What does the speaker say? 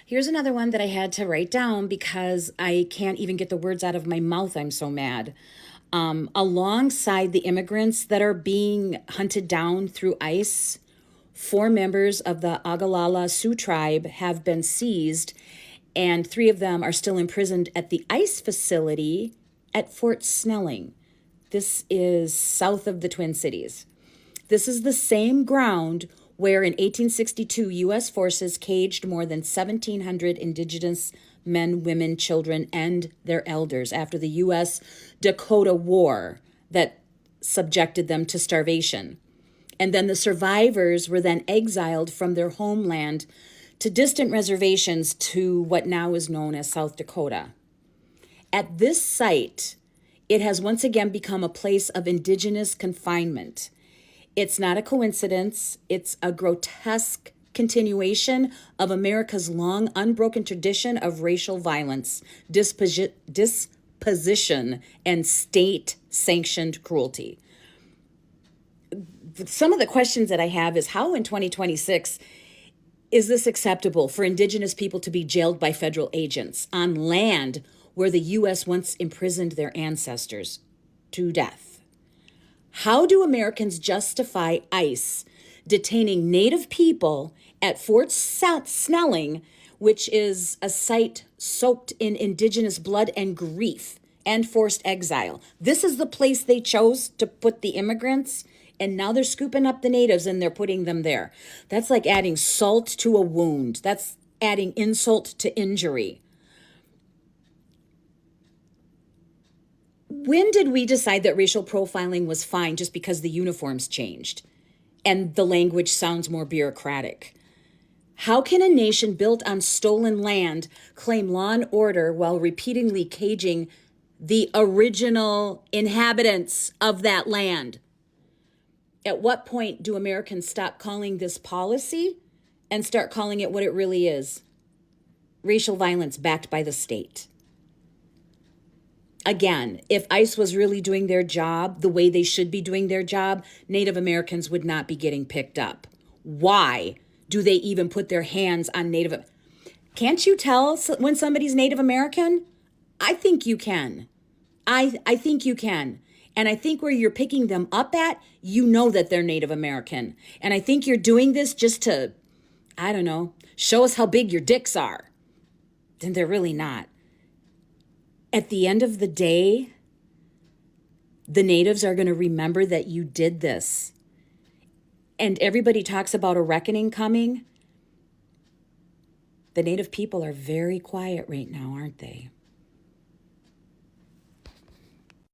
Here's another one that I had to write down because I can't even get the words out of my mouth. I'm so mad. Alongside the immigrants that are being hunted down through ICE, four members of the Oglala Sioux tribe have been seized, and three of them are still imprisoned at the ICE facility at Fort Snelling. This is south of the Twin Cities. This is the same ground where in 1862 U.S. forces caged more than 1,700 indigenous men, women, children, and their elders after the U.S. Dakota War that subjected them to starvation. And then the survivors were then exiled from their homeland to distant reservations to what now is known as South Dakota. At this site, it has once again become a place of indigenous confinement. It's not a coincidence. It's a grotesque continuation of America's long, unbroken tradition of racial violence, disposition, and state-sanctioned cruelty. Some of the questions that I have is how in 2026 is this acceptable for indigenous people to be jailed by federal agents on land where the U.S. once imprisoned their ancestors to death? How do Americans justify ICE detaining Native people at Fort Snelling, which is a site soaked in indigenous blood and grief and forced exile? This is the place they chose to put the immigrants, and now they're scooping up the natives and they're putting them there. That's like adding salt to a wound. That's adding insult to injury. When did we decide that racial profiling was fine just because the uniforms changed and the language sounds more bureaucratic? How can a nation built on stolen land claim law and order while repeatedly caging the original inhabitants of that land? At what point do Americans stop calling this policy and start calling it what it really is? Racial violence backed by the state. Again, if ICE was really doing their job the way they should be doing their job, Native Americans would not be getting picked up. Why do they even put their hands on Native? Can't you tell when somebody's Native American? I think you can. I think you can. And I think where you're picking them up at, you know that they're Native American. And I think you're doing this just to, I don't know, show us how big your dicks are. Then they're really not. At the end of the day, the natives are going to remember that you did this. And everybody talks about a reckoning coming. The native people are very quiet right now, aren't they?